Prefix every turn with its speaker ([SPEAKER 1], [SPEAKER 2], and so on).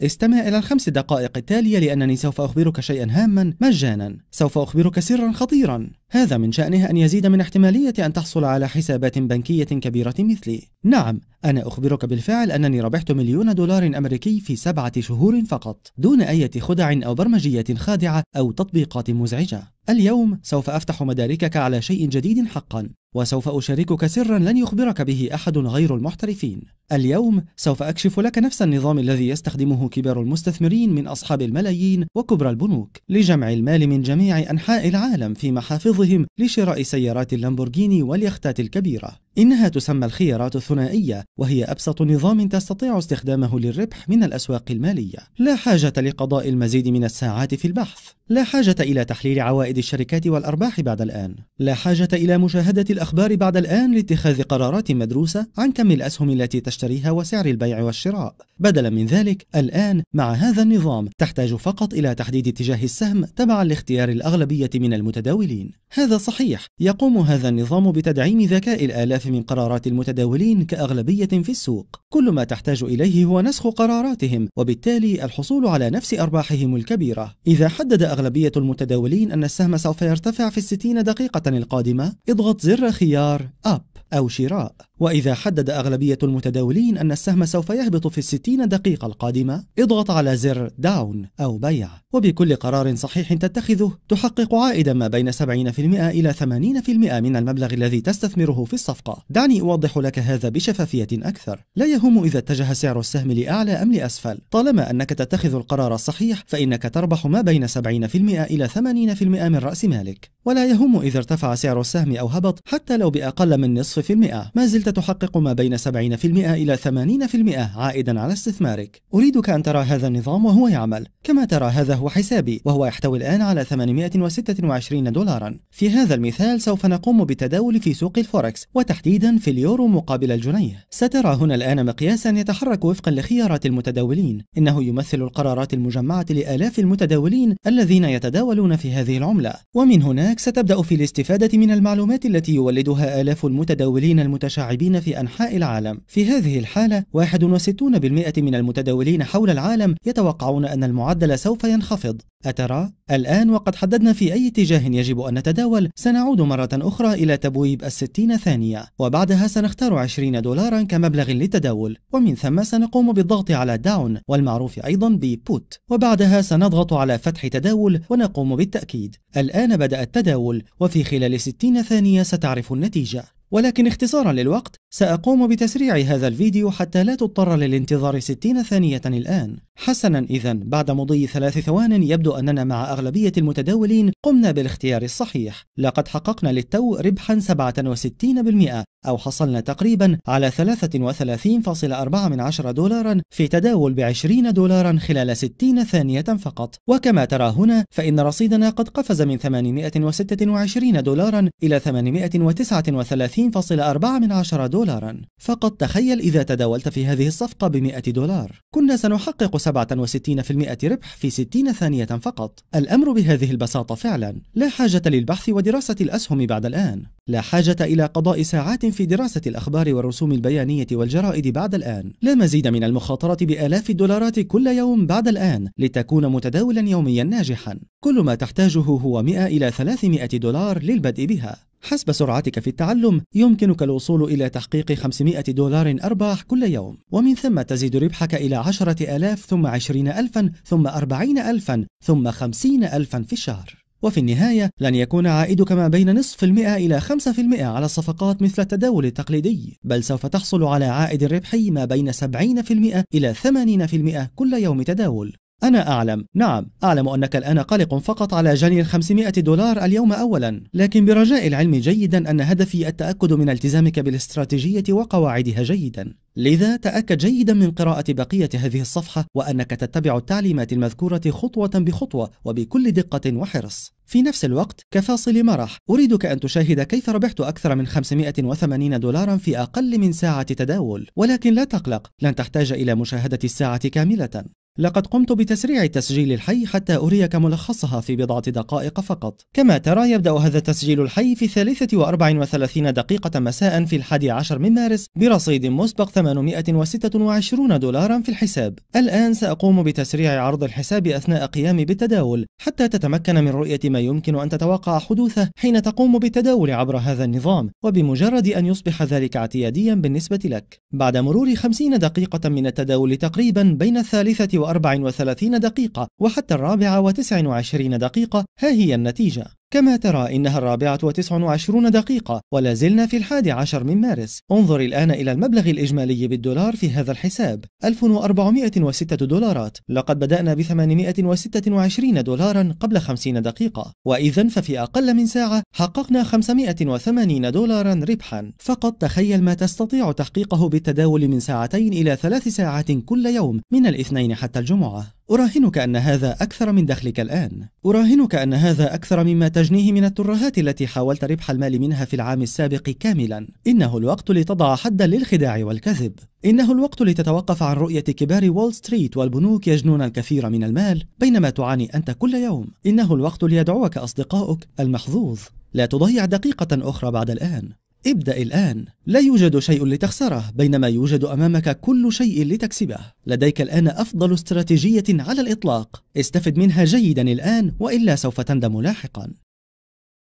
[SPEAKER 1] استمع إلى ال5 دقائق التالية لأنني سوف أخبرك شيئا هاما مجانا. سوف أخبرك سرا خطيرا، هذا من شأنه أن يزيد من احتمالية أن تحصل على حسابات بنكية كبيرة مثلي. نعم، أنا أخبرك بالفعل أنني ربحت $1,000,000 أمريكي في 7 شهور فقط، دون أي خدع أو برمجية خادعة أو تطبيقات مزعجة. اليوم سوف أفتح مداركك على شيء جديد حقا، وسوف أشاركك سرا لن يخبرك به أحد غير المحترفين. اليوم سوف أكشف لك نفس النظام الذي يستخدمه كبار المستثمرين من أصحاب الملايين وكبرى البنوك لجمع المال من جميع أنحاء العالم في محافظهم لشراء سيارات اللامبورغيني واليختات الكبيرة. إنها تسمى الخيارات الثنائية، وهي أبسط نظام تستطيع استخدامه للربح من الأسواق المالية. لا حاجة لقضاء المزيد من الساعات في البحث، لا حاجة إلى تحليل عوائد الشركات والأرباح بعد الآن، لا حاجة إلى مشاهدة الأخبار بعد الآن لاتخاذ قرارات مدروسة عن كم الأسهم التي تشتريها وسعر البيع والشراء. بدلا من ذلك، الآن مع هذا النظام تحتاج فقط إلى تحديد اتجاه السهم تبعا لاختيار الأغلبية من المتداولين. هذا صحيح، يقوم هذا النظام بتدعيم ذكاء الآلاف من قرارات المتداولين كأغلبية في السوق. كل ما تحتاج إليه هو نسخ قراراتهم، وبالتالي الحصول على نفس أرباحهم الكبيرة. إذا حدد أغلبية المتداولين أن السهم سوف يرتفع في 60 دقيقة القادمة، اضغط زر خيار أب أو شراء. وإذا حدد أغلبية المتداولين أن السهم سوف يهبط في 60 دقيقة القادمة، اضغط على زر داون أو بيع. وبكل قرار صحيح تتخذه تحقق عائدا ما بين 70% إلى 80% من المبلغ الذي تستثمره في الصفقة. دعني أوضح لك هذا بشفافية أكثر. لا يهم إذا اتجه سعر السهم لأعلى أم لأسفل، طالما أنك تتخذ القرار الصحيح فإنك تربح ما بين 70% إلى 80% من رأس مالك. ولا يهم إذا ارتفع سعر السهم أو هبط حتى لو بأقل من نصف في المئة، ما زلت تحقق ما بين 70% إلى 80% عائدا على استثمارك. أريدك أن ترى هذا النظام وهو يعمل. كما ترى هذا هو حسابي، وهو يحتوي الآن على $826. في هذا المثال سوف نقوم بالتداول في سوق الفوركس، وتحديدا في اليورو مقابل الجنيه. سترى هنا الآن مقياسا يتحرك وفقا لخيارات المتداولين. إنه يمثل القرارات المجمعة لآلاف المتداولين الذين يتداولون في هذه العملة، ومن هناك ستبدأ في الاستفادة من المعلومات التي يولدها آلاف المتداولين المتشعبين في أنحاء العالم. في هذه الحالة 61% من المتداولين حول العالم يتوقعون أن المعدل سوف ينخفض. أترى؟ الآن وقد حددنا في أي اتجاه يجب أن نتداول، سنعود مرة أخرى إلى تبويب 60 ثانية، وبعدها سنختار $20 كمبلغ للتداول، ومن ثم سنقوم بالضغط على داون والمعروف أيضا ببوت، وبعدها سنضغط على فتح تداول ونقوم بالتأكيد. الآن بدأ التداول، وفي خلال 60 ثانية ستعرف النتيجة. ولكن اختصارا للوقت سأقوم بتسريع هذا الفيديو حتى لا تضطر للانتظار 60 ثانية الآن. حسنا، إذن بعد مضي 3 ثوان يبدو أننا مع أغلبية المتداولين قمنا بالاختيار الصحيح. لقد حققنا للتو ربحا 67%، أو حصلنا تقريبا على $33.4 في تداول $20 خلال 60 ثانية فقط. وكما ترى هنا فإن رصيدنا قد قفز من $826 إلى $839.4 فقط. تخيل إذا تداولت في هذه الصفقة $100، كنا سنحقق 67% ربح في 60 ثانية فقط. الأمر بهذه البساطة فعلا. لا حاجة للبحث ودراسة الأسهم بعد الآن، لا حاجة إلى قضاء ساعات في دراسة الأخبار والرسوم البيانية والجرائد بعد الآن، لا مزيد من المخاطرة بآلاف الدولارات كل يوم بعد الآن لتكون متداولا يوميا ناجحا. كل ما تحتاجه هو 100 إلى $300 للبدء بها. حسب سرعتك في التعلم يمكنك الوصول إلى تحقيق $500 أرباح كل يوم، ومن ثم تزيد ربحك إلى 10,000 ثم 20,000 ثم 40,000 ثم 50,000 في الشهر. وفي النهاية لن يكون عائدك ما بين نصف في المئة إلى 5% على الصفقات مثل التداول التقليدي، بل سوف تحصل على عائد ربحي ما بين 70% إلى 80% كل يوم تداول. أنا أعلم، نعم أعلم أنك الآن قلق فقط على جني $500 اليوم أولا، لكن برجاء العلم جيدا أن هدفي التأكد من التزامك بالاستراتيجية وقواعدها جيدا. لذا تأكد جيدا من قراءة بقية هذه الصفحة، وأنك تتبع التعليمات المذكورة خطوة بخطوة وبكل دقة وحرص. في نفس الوقت كفاصل مرح أريدك أن تشاهد كيف ربحت أكثر من $580 في أقل من ساعة تداول، ولكن لا تقلق، لن تحتاج إلى مشاهدة الساعة كاملة. لقد قمت بتسريع التسجيل الحي حتى أريك ملخصها في بضعة دقائق فقط. كما ترى يبدأ هذا التسجيل الحي في 3:34 دقيقة مساء في 11 من مارس برصيد مسبق $826 في الحساب. الآن سأقوم بتسريع عرض الحساب أثناء قيامي بالتداول حتى تتمكن من رؤية ما يمكن أن تتوقع حدوثه حين تقوم بالتداول عبر هذا النظام، وبمجرد أن يصبح ذلك اعتياديا بالنسبة لك. بعد مرور 50 دقيقة من التداول تقريبا بين 33 دقيقة وحتى 24 دقيقة، ها هي النتيجة. كما ترى إنها 24 دقيقة ولا زلنا في 11 من مارس. انظر الآن إلى المبلغ الإجمالي بالدولار في هذا الحساب، $1406. لقد بدأنا $826 قبل 50 دقيقة، وإذن ففي أقل من ساعة حققنا $580 ربحا. فقط تخيل ما تستطيع تحقيقه بالتداول من 2 إلى 3 ساعات كل يوم من الاثنين حتى الجمعة. أراهنك أن هذا أكثر من دخلك الآن. أراهنك أن هذا أكثر مما تجنيه من الترهات التي حاولت ربح المال منها في العام السابق كاملا. إنه الوقت لتضع حدا للخداع والكذب. إنه الوقت لتتوقف عن رؤية كبار وول ستريت والبنوك يجنون الكثير من المال بينما تعاني أنت كل يوم. إنه الوقت ليدعوك أصدقائك المحظوظ. لا تضيع دقيقة أخرى بعد الآن. ابدأ الآن. لا يوجد شيء لتخسره بينما يوجد أمامك كل شيء لتكسبه. لديك الآن أفضل استراتيجية على الإطلاق. استفد منها جيدا الآن وإلا سوف تندم لاحقا.